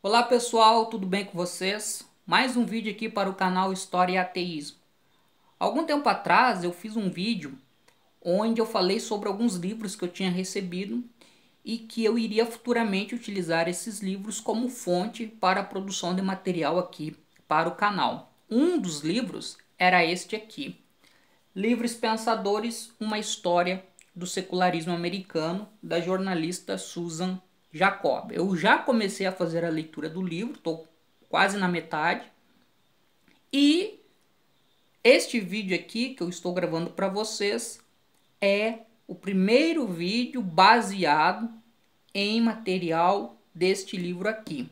Olá pessoal, tudo bem com vocês? Mais um vídeo aqui para o canal História e Ateísmo. Algum tempo atrás eu fiz um vídeo onde eu falei sobre alguns livros que eu tinha recebido e que eu iria futuramente utilizar esses livros como fonte para a produção de material aqui para o canal. Um dos livros era este aqui, Livres Pensadores, uma história do secularismo americano, da jornalista Susan Jacob. Eu já comecei a fazer a leitura do livro, estou quase na metade. E este vídeo aqui que eu estou gravando para vocês é o primeiro vídeo baseado em material deste livro aqui.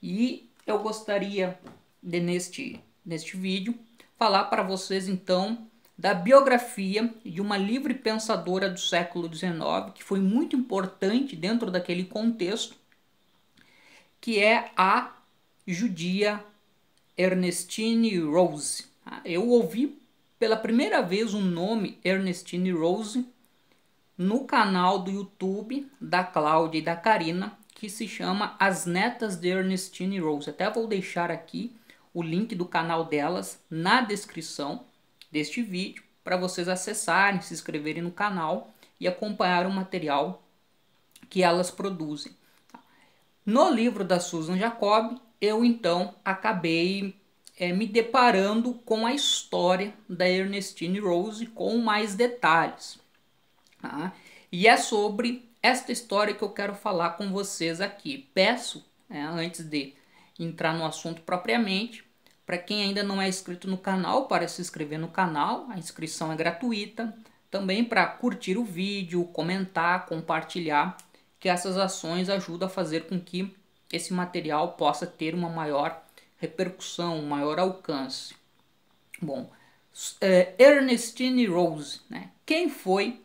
E eu gostaria de neste vídeo falar para vocês então da biografia de uma livre pensadora do século XIX que foi muito importante dentro daquele contexto, que é a judia Ernestine Rose. Eu ouvi pela primeira vez o nome Ernestine Rose no canal do YouTube da Cláudia e da Karina, que se chama As Netas de Ernestine Rose. Até vou deixar aqui o link do canal delas na descrição deste vídeo para vocês acessarem, se inscreverem no canal e acompanhar o material que elas produzem. No livro da Susan Jacob, eu então acabei me deparando com a história da Ernestine Rose com mais detalhes. Tá? E é sobre esta história que eu quero falar com vocês aqui. Peço, antes de entrar no assunto propriamente, para quem ainda não é inscrito no canal, para se inscrever no canal, a inscrição é gratuita. Também para curtir o vídeo, comentar, compartilhar, que essas ações ajudam a fazer com que esse material possa ter uma maior repercussão, um maior alcance. Bom, Ernestine Rose, né? Quem foi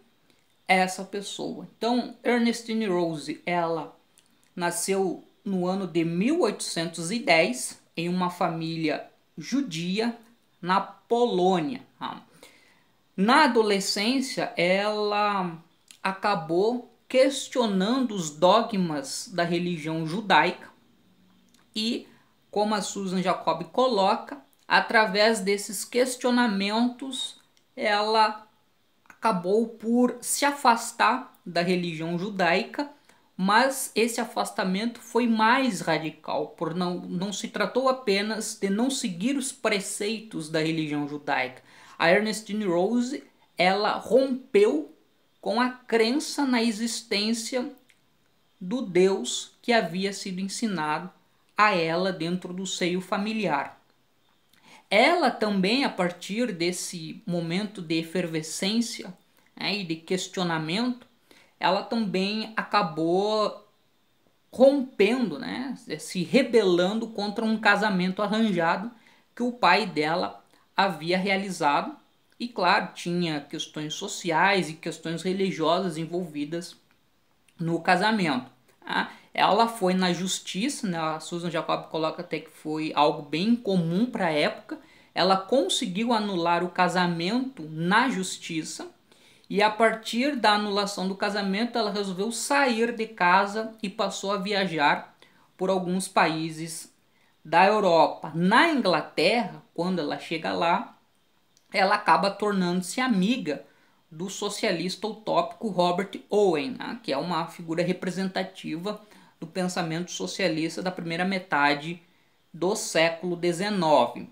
essa pessoa? Então, Ernestine Rose, ela nasceu no ano de 1810 em uma família judia na Polônia. Na adolescência, ela acabou questionando os dogmas da religião judaica e, como a Susan Jacob coloca, através desses questionamentos, ela acabou por se afastar da religião judaica, mas esse afastamento foi mais radical, por não se tratou apenas de não seguir os preceitos da religião judaica. A Ernestine Rose, ela rompeu com a crença na existência do Deus que havia sido ensinado a ela dentro do seio familiar. Ela também, a partir desse momento de efervescência, e de questionamento, ela também acabou rompendo, se rebelando contra um casamento arranjado que o pai dela havia realizado. E claro, tinha questões sociais e questões religiosas envolvidas no casamento. Ela foi na justiça, né? A Susan Jacob coloca até que foi algo bem comum para a época. Ela conseguiu anular o casamento na justiça e a partir da anulação do casamento ela resolveu sair de casa e passou a viajar por alguns países da Europa. Na Inglaterra, quando ela chega lá, ela acaba tornando-se amiga do socialista utópico Robert Owen, que é uma figura representativa do pensamento socialista da primeira metade do século XIX.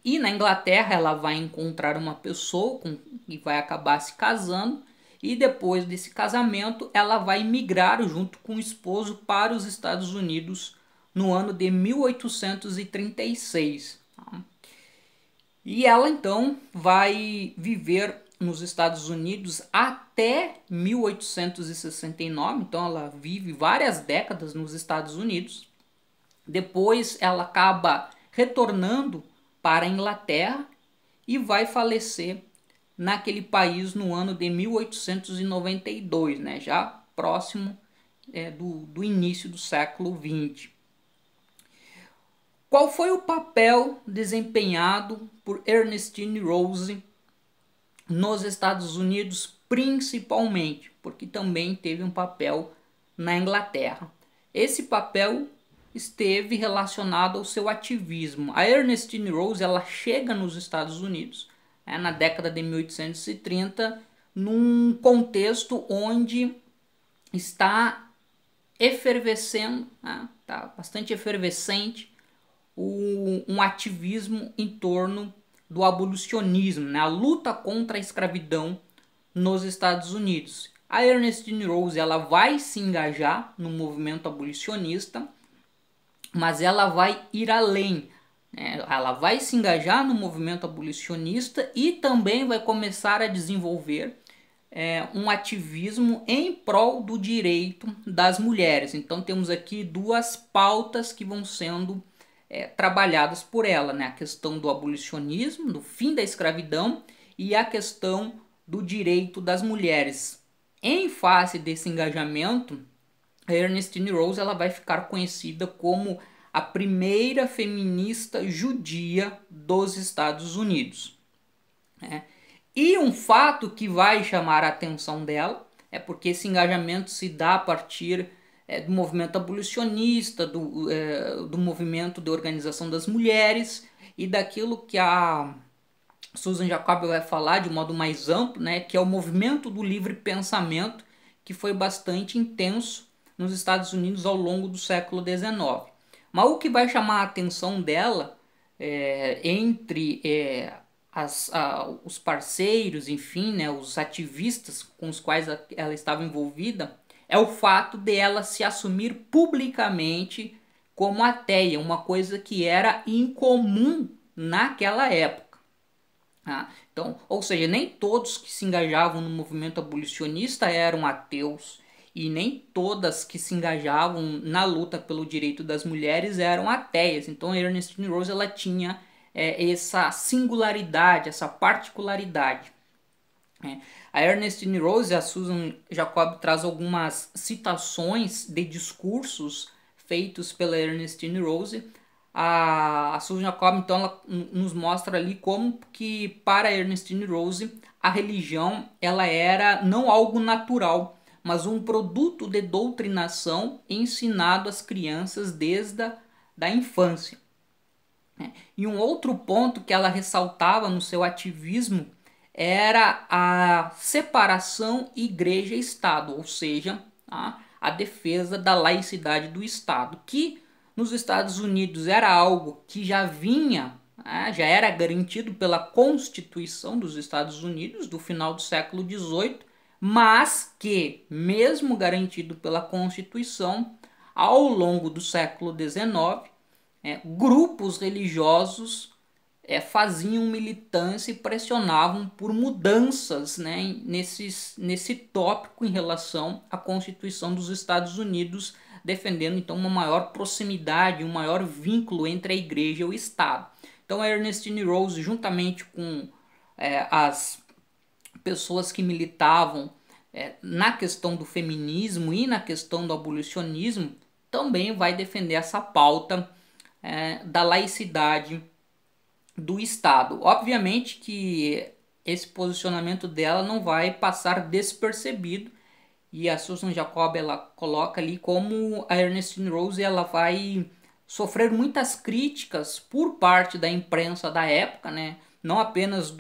E na Inglaterra ela vai encontrar uma pessoa e vai acabar se casando, e depois desse casamento ela vai migrar junto com o esposo para os Estados Unidos no ano de 1836. E ela então vai viver nos Estados Unidos até 1869, então ela vive várias décadas nos Estados Unidos. Depois ela acaba retornando para a Inglaterra e vai falecer naquele país no ano de 1892, já próximo do início do século XX. Qual foi o papel desempenhado por Ernestine Rose nos Estados Unidos, principalmente? Porque também teve um papel na Inglaterra. esse papel esteve relacionado ao seu ativismo. A Ernestine Rose, ela chega nos Estados Unidos, na década de 1830, num contexto onde está efervescendo, está bastante efervescente, um ativismo em torno do abolicionismo, a luta contra a escravidão nos Estados Unidos. A Ernestine Rose, ela vai se engajar no movimento abolicionista, mas ela vai ir além. Ela vai se engajar no movimento abolicionista e também vai começar a desenvolver um ativismo em prol do direito das mulheres. Então temos aqui duas pautas que vão sendo trabalhadas por ela, a questão do abolicionismo, do fim da escravidão, e a questão do direito das mulheres. Em face desse engajamento, a Ernestine Rose, ela vai ficar conhecida como a primeira feminista judia dos Estados Unidos. E um fato que vai chamar a atenção dela é porque esse engajamento se dá a partir do movimento abolicionista, do movimento de organização das mulheres e daquilo que a Susan Jacob vai falar de modo mais amplo, que é o movimento do livre pensamento, que foi bastante intenso nos Estados Unidos ao longo do século XIX. Mas o que vai chamar a atenção dela entre os parceiros, enfim, os ativistas com os quais ela estava envolvida, é o fato de ela se assumir publicamente como ateia, uma coisa que era incomum naquela época. Então, ou seja, nem todos que se engajavam no movimento abolicionista eram ateus, e nem todas que se engajavam na luta pelo direito das mulheres eram ateias. Então a Ernestine Rose, ela tinha essa singularidade, essa particularidade. A Ernestine Rose, a Susan Jacob traz algumas citações de discursos feitos pela Ernestine Rose. A Susan Jacob, então, ela nos mostra ali como que para a Ernestine Rose a religião ela era não algo natural, mas um produto de doutrinação ensinado às crianças desde a infância. E um outro ponto que ela ressaltava no seu ativismo era a separação igreja-estado, ou seja, a defesa da laicidade do Estado, que nos Estados Unidos era algo que já já era garantido pela Constituição dos Estados Unidos do final do século XVIII, mas que, mesmo garantido pela Constituição, ao longo do século XIX, grupos religiosos faziam militância e pressionavam por mudanças nesse tópico em relação à Constituição dos Estados Unidos, defendendo então uma maior proximidade, um maior vínculo entre a igreja e o Estado. Então a Ernestine Rose, juntamente com as pessoas que militavam na questão do feminismo e na questão do abolicionismo, também vai defender essa pauta da laicidade do Estado. Obviamente que esse posicionamento dela não vai passar despercebido, e a Susan Jacob ela coloca ali como a Ernestine Rose ela vai sofrer muitas críticas por parte da imprensa da época, não apenas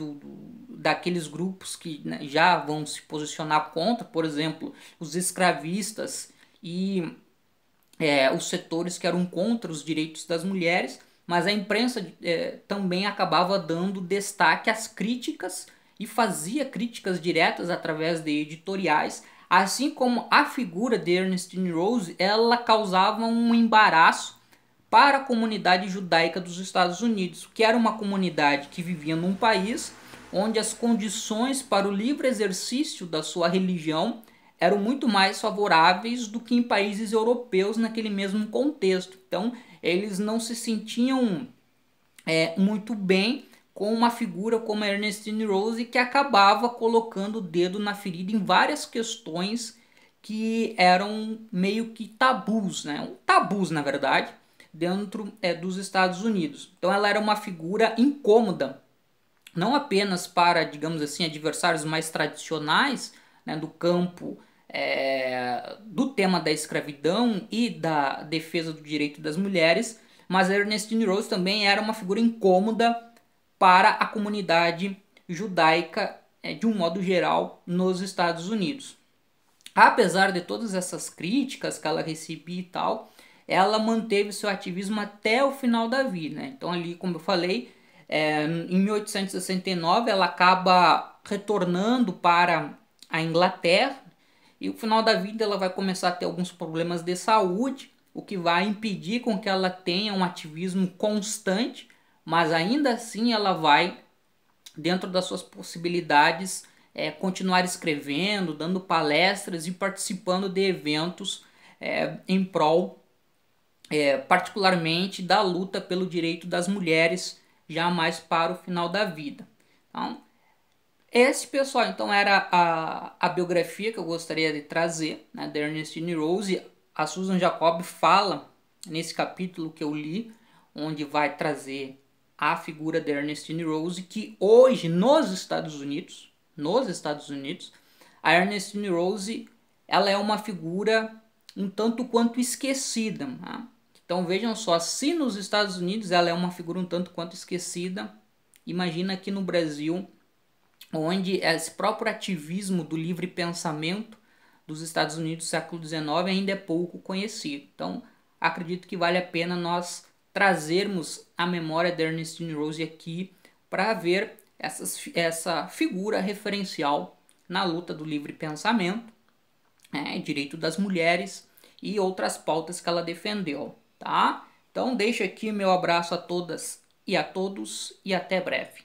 daqueles grupos que já vão se posicionar contra, por exemplo, os escravistas e os setores que eram contra os direitos das mulheres, mas a imprensa também acabava dando destaque às críticas e fazia críticas diretas através de editoriais, assim como a figura de Ernestine Rose ela causava um embaraço para a comunidade judaica dos Estados Unidos, que era uma comunidade que vivia num país onde as condições para o livre exercício da sua religião eram muito mais favoráveis do que em países europeus naquele mesmo contexto. Então, eles não se sentiam muito bem com uma figura como a Ernestine Rose, que acabava colocando o dedo na ferida em várias questões que eram meio que tabus, tabus na verdade, dentro dos Estados Unidos. Então ela era uma figura incômoda, não apenas para, digamos assim, adversários mais tradicionais do campo do tema da escravidão e da defesa do direito das mulheres, mas Ernestine Rose também era uma figura incômoda para a comunidade judaica de um modo geral nos Estados Unidos. Apesar de todas essas críticas que ela recebia e tal, ela manteve seu ativismo até o final da vida, né? Então ali, como eu falei, em 1869 ela acaba retornando para a Inglaterra e no final da vida ela vai começar a ter alguns problemas de saúde, o que vai impedir com que ela tenha um ativismo constante, mas ainda assim ela vai, dentro das suas possibilidades, continuar escrevendo, dando palestras e participando de eventos em prol, particularmente, da luta pelo direito das mulheres, já mais para o final da vida. Então, esse, pessoal, então era a biografia que eu gostaria de trazer, né, da Ernestine Rose. A Susan Jacob fala nesse capítulo que eu li, onde vai trazer a figura da Ernestine Rose, que hoje nos Estados Unidos, a Ernestine Rose, ela é uma figura um tanto quanto esquecida, né? Então vejam só, se nos Estados Unidos ela é uma figura um tanto quanto esquecida, imagina aqui no Brasil, onde esse próprio ativismo do livre pensamento dos Estados Unidos do século XIX ainda é pouco conhecido. Então, acredito que vale a pena nós trazermos a memória da Ernestine Rose aqui para ver essa figura referencial na luta do livre pensamento, direito das mulheres e outras pautas que ela defendeu, tá? Então, deixo aqui meu abraço a todas e a todos e até breve.